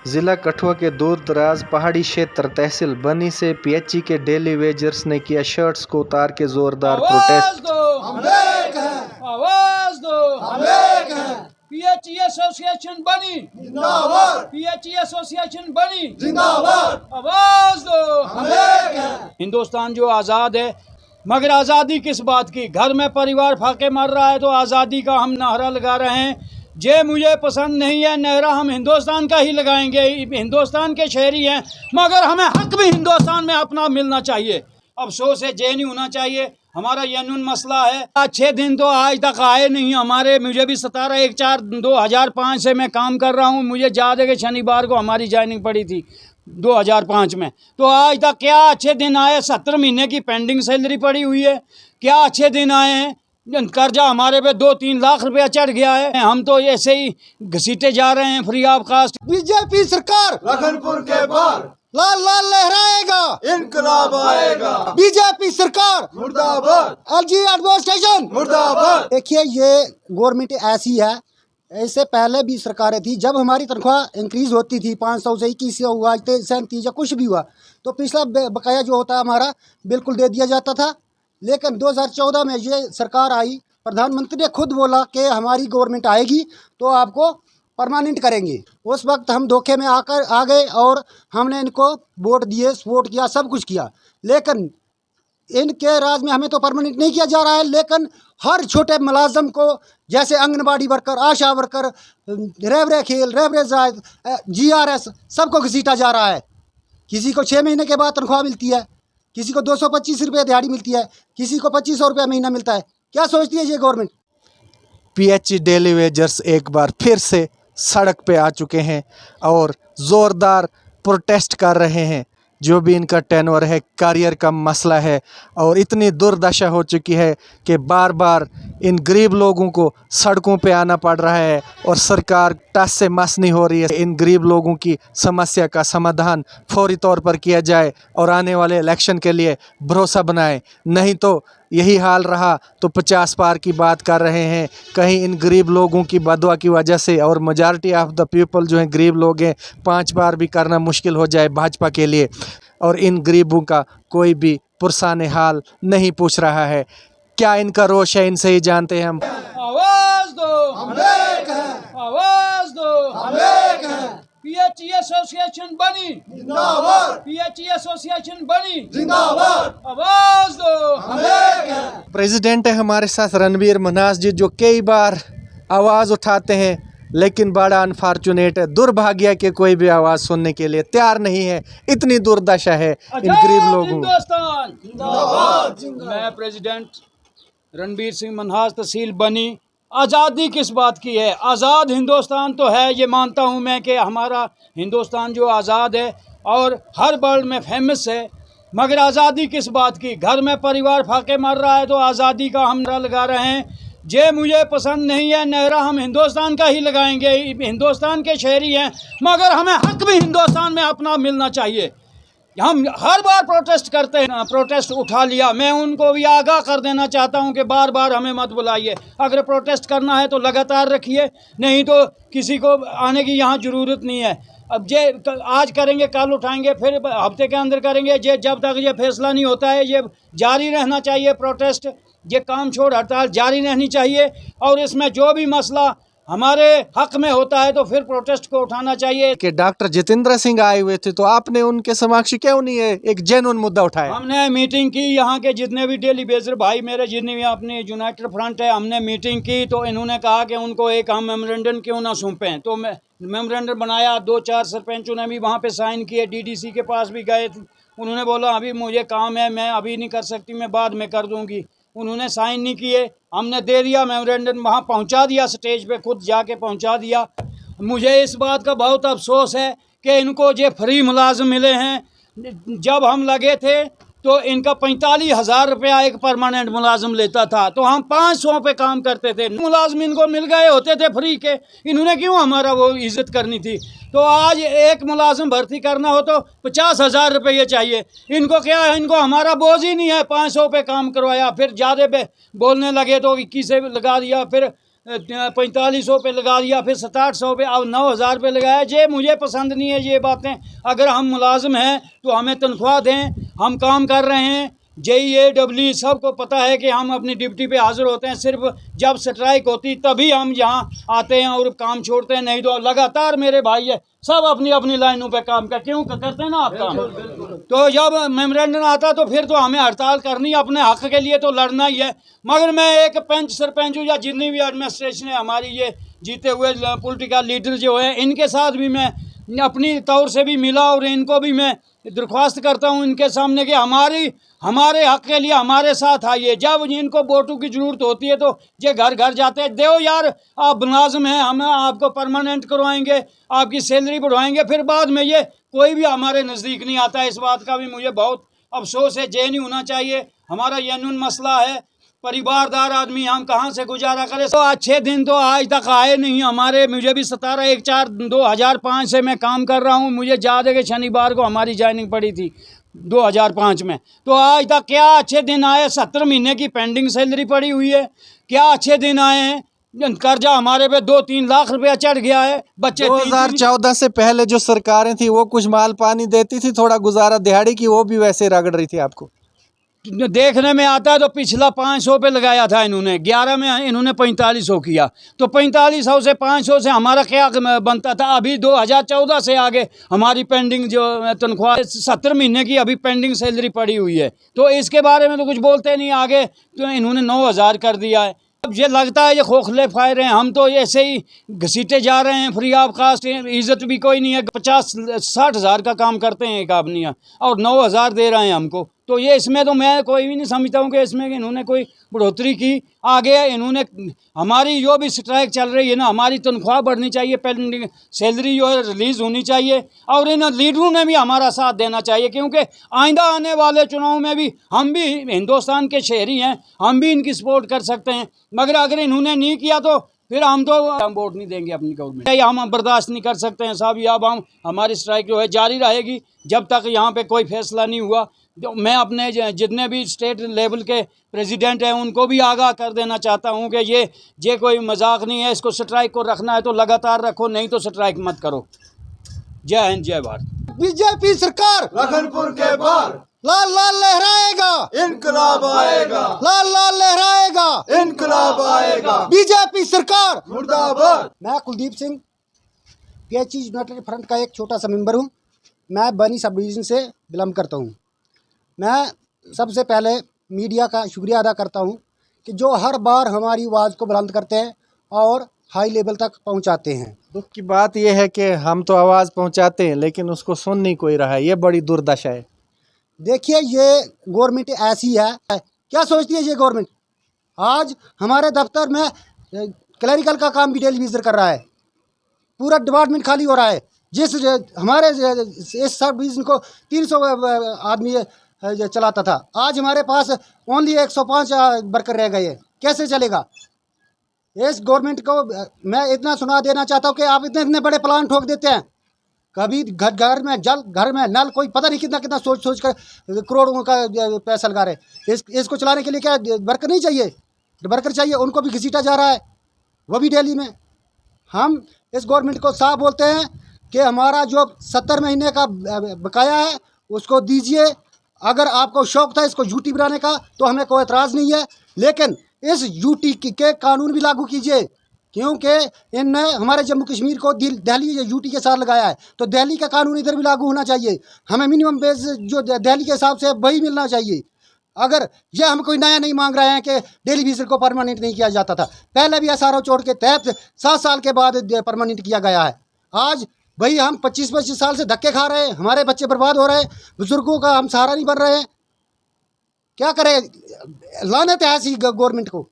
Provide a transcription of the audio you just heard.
जिला कठुआ के दूर दराज पहाड़ी क्षेत्र तहसील बनी से पीएचई के डेली वेजर्स ने किया शर्ट्स को उतार के जोरदार प्रोटेस्ट। आवाज दो, हम एक हैं। पीएचई एसोसिएशन बनी जिंदाबाद, पीएचई एसोसिएशन बनी जिंदाबाद। आवाज दो, हम एक हैं। हिंदुस्तान जो आज़ाद है, मगर आज़ादी किस बात की? घर में परिवार फाके मर रहा है तो आज़ादी का हम नारा लगा रहे हैं। जे मुझे पसंद नहीं है नारा हम हिंदुस्तान का ही लगाएंगे। हिंदुस्तान के शहरी हैं, मगर हमें हक भी हिंदुस्तान में अपना मिलना चाहिए। अफसोस है जे नहीं होना चाहिए। हमारा जेन्युइन मसला है। 6 दिन तो आज तक आए नहीं हमारे। मुझे भी 17/1/2005 से मैं काम कर रहा हूँ। मुझे याद है कि शनिवार को हमारी ज्वाइनिंग पड़ी थी 2005 में। तो आज तक क्या अच्छे दिन आए? 17 महीने की पेंडिंग सैलरी पड़ी हुई है। क्या अच्छे दिन आए हैं? कर्जा हमारे पे 2-3 लाख रुपया चढ़ गया है। हम तो ऐसे ही घसीटे जा रहे हैं फ्री ऑफ कास्ट। बीजेपी सरकार लखनपुर के बाहर लाल लाल लहराएगा, इनकलाब आएगा। बीजेपी सरकार मुर्दाबाद, एलजी एडमिनिस्ट्रेशन मुर्दाबाद। देखिए, ये गवर्नमेंट ऐसी है, इससे पहले भी सरकारें थी। जब हमारी तनख्वाह इंक्रीज होती थी 500 से 2100 हुआ, 37 या कुछ भी हुआ, तो पिछला बकाया जो होता है हमारा बिल्कुल दे दिया जाता था। लेकिन 2014 में ये सरकार आई, प्रधानमंत्री ने खुद बोला कि हमारी गवर्नमेंट आएगी तो आपको परमानेंट करेंगे। उस वक्त हम धोखे में आ गए और हमने इनको वोट दिए, सपोर्ट किया, सब कुछ किया। लेकिन इनके राज में हमें तो परमानेंट नहीं किया जा रहा है। लेकिन हर छोटे मुलाजम को, जैसे आंगनबाड़ी वर्कर, आशा वर्कर, रेवरे खेल, रेवरे जायद, GRS, सबको घसीटा जा रहा है। किसी को 6 महीने के बाद तनख्वाह मिलती है, किसी को 225 रुपये दिहाड़ी मिलती है, किसी को 2500 रुपया महीना मिलता है। क्या सोचती है ये गवर्नमेंट? पीएचई डेली वेजर्स एक बार फिर से सड़क पे आ चुके हैं और ज़ोरदार प्रोटेस्ट कर रहे हैं। जो भी इनका टेनवर है, करियर का मसला है, और इतनी दुर्दशा हो चुकी है कि बार बार इन गरीब लोगों को सड़कों पे आना पड़ रहा है और सरकार टस से मस नहीं हो रही है। इन गरीब लोगों की समस्या का समाधान फौरी तौर पर किया जाए और आने वाले इलेक्शन के लिए भरोसा बनाए। नहीं तो यही हाल रहा तो 50 पार की बात कर रहे हैं। कहीं इन गरीब लोगों की बदवा की वजह से, और मेजॉरिटी ऑफ द पीपल जो हैं गरीब लोग हैं, 5 बार भी करना मुश्किल हो जाए भाजपा के लिए। और इन गरीबों का कोई भी पुरसाने हाल नहीं पूछ रहा है। क्या इनका रोष है, इनसे ही जानते हैं हम। आवाज दो, हम एक हैं। आवाज दो, हम एक हैं। पीएचई एसोसिएशन बनी जिंदाबाद, पीएचई एसोसिएशन बनी जिंदाबाद। आवाज दो, हम एक हैं। प्रेसिडेंट है हमारे साथ रणबीर मन्हास जी, जो कई बार आवाज़ उठाते हैं, लेकिन बड़ा अनफॉर्चुनेट है, दुर्भाग्य के कोई भी आवाज़ सुनने के लिए तैयार नहीं है। इतनी दुर्दशा है इन गरीब लोगों। हिंदुस्तान जिंदाबाद, मैं प्रेसिडेंट रणबीर सिंह मन्हास, तहसील बनी। आज़ादी किस बात की है? आज़ाद हिंदुस्तान तो है, ये मानता हूँ मैं कि हमारा हिंदुस्तान जो आज़ाद है और हर वर्ल्ड में फेमस है। मगर आज़ादी किस बात की? घर में परिवार फाके मर रहा है तो आज़ादी का हम नारा लगा रहे हैं। जे मुझे पसंद नहीं है नारा हम हिंदुस्तान का ही लगाएंगे। हिंदुस्तान के शहरी हैं, मगर हमें हक भी हिंदुस्तान में अपना मिलना चाहिए। हम हर बार प्रोटेस्ट करते हैं, प्रोटेस्ट उठा लिया। मैं उनको भी आगाह कर देना चाहता हूं कि बार बार हमें मत बुलाइए। अगर प्रोटेस्ट करना है तो लगातार रखिए, नहीं तो किसी को आने की यहाँ ज़रूरत नहीं है। अब जे आज करेंगे, कल उठाएंगे, फिर हफ्ते के अंदर करेंगे। जे जब तक ये फैसला नहीं होता है, ये जारी रहना चाहिए प्रोटेस्ट। ये काम छोड़ हड़ताल जारी रहनी चाहिए और इसमें जो भी मसला हमारे हक में होता है तो फिर प्रोटेस्ट को उठाना चाहिए। कि डॉक्टर जितेंद्र सिंह आए हुए थे तो आपने उनके समक्ष क्यों नहीं है एक जेन्युइन मुद्दा उठाया? हमने मीटिंग की, यहाँ के जितने भी डेली बेजर भाई मेरे, जितने भी अपनी यूनाइटेड फ्रंट है, हमने मीटिंग की तो इन्होंने कहा कि उनको एक हम मेमोरेंडम क्यों ना सौंपें। तो मैं मेमोरेंडम बनाया, 2-4 सरपंचों ने भी वहाँ पे साइन किए, DDC के पास भी गए थे। उन्होंने बोला अभी मुझे काम है, मैं अभी नहीं कर सकती, मैं बाद में कर दूँगी। उन्होंने साइन नहीं किए, हमने दे दिया मेमोरेंडम, वहाँ पहुँचा दिया, स्टेज पे खुद जाके पहुँचा दिया। मुझे इस बात का बहुत अफसोस है कि इनको जो फ्री मुलाजिम मिले हैं। जब हम लगे थे तो इनका 45,000 रुपया एक परमानेंट मुलाजिम लेता था, तो हम 500 पे काम करते थे। मुलाजिम इनको मिल गए होते थे फ्री के, इन्होंने क्यों हमारा वो इज्जत करनी थी? तो आज एक मुलाजिम भर्ती करना हो तो 50,000 रुपये चाहिए। इनको क्या है, इनको हमारा बोझ ही नहीं है। 500 पे काम करवाया, फिर ज़्यादा पे बोलने लगे तो 21 से लगा दिया, फिर 4500 पे लगा दिया, फिर 6700 पे, अब 9000 पे लगाया। ये मुझे पसंद नहीं है ये बातें। अगर हम मुलाजिम हैं तो हमें तनख्वाह दें, हम काम कर रहे हैं। JEA सबको पता है कि हम अपनी ड्यूटी पे हाजिर होते हैं, सिर्फ जब स्ट्राइक होती तभी हम यहाँ आते हैं और काम छोड़ते हैं, नहीं तो लगातार मेरे भाई है सब अपनी अपनी लाइनों पे काम क्यों करते हैं ना आप काम। तो जब मेमोरेंडम आता तो फिर तो हमें हड़ताल करनी, अपने हक के लिए तो लड़ना ही है। मगर मैं एक पंच सरपंच या जितनी भी एडमिनिस्ट्रेशन है हमारी, ये जीते हुए पॉलिटिकल लीडर जो है, इनके साथ भी मैं अपनी तौर से भी मिला और इनको भी मैं दरख्वास्त करता हूँ इनके सामने कि हमारे हक के लिए हमारे साथ आइए। जब इनको वोटों की ज़रूरत होती है तो ये घर घर जाते हैं, दो यार आप मुलाजिम हैं, हम आपको परमानेंट करवाएंगे, आपकी सैलरी बढ़वाएंगे, फिर बाद में ये कोई भी हमारे नज़दीक नहीं आता। इस बात का भी मुझे बहुत अफसोस है। ये नहीं होना चाहिए। हमारा जेन्युइन मसला है, परिवारदार आदमी, हम कहाँ से गुजारा करें। तो अच्छे दिन तो आज तक आए नहीं हमारे। मुझे भी 17/1/2005 से मैं काम कर रहा हूँ। मुझे याद है कि शनिवार को हमारी ज्वाइनिंग पड़ी थी 2005 में। तो आज तक क्या अच्छे दिन आए? 70 महीने की पेंडिंग सैलरी पड़ी हुई है। क्या अच्छे दिन आए हैं? कर्जा हमारे पे 2-3 लाख रुपया चढ़ गया है। बच्चे 2014 से पहले जो सरकारें थी वो कुछ माल पानी देती थी, थोड़ा गुजारा दिहाड़ी की, वो भी वैसे रगड़ रही थी आपको? देखने में आता है तो पिछला 500 पे लगाया था इन्होंने, 11 में इन्होंने 4500 किया। तो 4500 से 500 से हमारा क्या बनता था? अभी 2014 से आगे हमारी पेंडिंग जो तनख्वाह 70 महीने की अभी पेंडिंग सैलरी पड़ी हुई है। तो इसके बारे में तो कुछ बोलते नहीं आगे। तो इन्होंने 9000 कर दिया है। अब ये लगता है ये खोखले फायर हैं। हम तो ऐसे ही घसीटे जा रहे हैं, फ्री ऑफ कास्ट, इज्जत भी कोई नहीं है। 50-60 हज़ार का काम करते हैं एक आदमी और 9000 दे रहे हैं हमको। तो ये इसमें तो मैं कोई भी नहीं समझता हूँ कि इसमें इन्होंने कोई बढ़ोतरी की। आगे इन्होंने हमारी जो भी स्ट्राइक चल रही है ना, हमारी तनख्वाह बढ़नी चाहिए, पेंडिंग सैलरी जो है रिलीज़ होनी चाहिए, और इन लीडरों ने भी हमारा साथ देना चाहिए, क्योंकि आइंदा आने वाले चुनाव में भी हम भी हिंदुस्तान के शहरी हैं, हम भी इनकी सपोर्ट कर सकते हैं। मगर अगर इन्होंने नहीं किया तो फिर हम वोट नहीं देंगे अपनी गवर्नमेंट। हम बर्दाश्त नहीं कर सकते हैं साहब। अब हमारी स्ट्राइक जो है जारी रहेगी जब तक यहाँ पे कोई फैसला नहीं हुआ। मैं अपने जितने भी स्टेट लेवल के प्रेसिडेंट हैं उनको भी आगाह कर देना चाहता हूँ कि ये कोई मजाक नहीं है। इसको स्ट्राइक को रखना है तो लगातार रखो, नहीं तो स्ट्राइक मत करो। जय हिंद, जय भारत। बीजेपी सरकार लखनपुर के बाहर लाल लाल लहराएगा, इनकलाब आएगा, लाल लाल लहराएगा, इनकलाब आएगा। बीजेपी सरकार मुर्दाबाद। मैं Kuldeep Singh PH United front का एक छोटा सा मेंबर हूँ। मैं बनी सब डिवीज़न से बिलोंग करता हूँ। मैं सबसे पहले मीडिया का शुक्रिया अदा करता हूँ कि जो हर बार हमारी आवाज़ को बुलंद करते हैं और हाई लेवल तक पहुँचाते हैं। दुख की बात यह है कि हम तो आवाज़ पहुंचाते हैं लेकिन उसको सुन नहीं कोई रहा है। ये बड़ी दुर्दशा है। देखिए, ये गवर्नमेंट ऐसी है, क्या सोचती है ये गवर्नमेंट? आज हमारे दफ्तर में क्लरिकल का काम भी डेली विजिट कर रहा है, पूरा डिपार्टमेंट खाली हो रहा है। जिस हमारे इस सब डिवीज़न को 300 आदमी चलाता था, आज हमारे पास ओनली 105 वर्कर रह गए। कैसे चलेगा? इस गवर्नमेंट को मैं इतना सुना देना चाहता हूँ कि आप इतने इतने बड़े प्लान ठोक देते हैं। कभी घर में जल, घर में नल, कोई पता नहीं कितना कितना सोच कर करोड़ों का पैसा लगा रहे। इसको चलाने के लिए क्या वर्कर नहीं चाहिए? वर्कर चाहिए, उनको भी घसीटा जा रहा है, वो भी दिल्ली में। हम इस गवर्नमेंट को साफ बोलते हैं कि हमारा जो 70 महीने का बकाया है उसको दीजिए। अगर आपको शौक़ था इसको यूटी बनाने का तो हमें कोई एतराज़ नहीं है, लेकिन इस यूटी के कानून भी लागू कीजिए, क्योंकि इनने हमारे जम्मू कश्मीर को दिल्ली यूटी के साथ लगाया है, तो दिल्ली का कानून इधर भी लागू होना चाहिए। हमें मिनिमम बेस जो दिल्ली के हिसाब से वही मिलना चाहिए। अगर यह हम कोई नया नहीं मांग रहे हैं कि डेली विजिट को परमानेंट नहीं किया जाता था, पहले भी SRO चोट के तहत 7 साल के बाद परमानेंट किया गया है। आज भाई हम 25-25 साल से धक्के खा रहे हैं, हमारे बच्चे बर्बाद हो रहे हैं, बुजुर्गों का हम सहारा नहीं बन रहे हैं। क्या करें? लानत है ऐसी गवर्नमेंट को।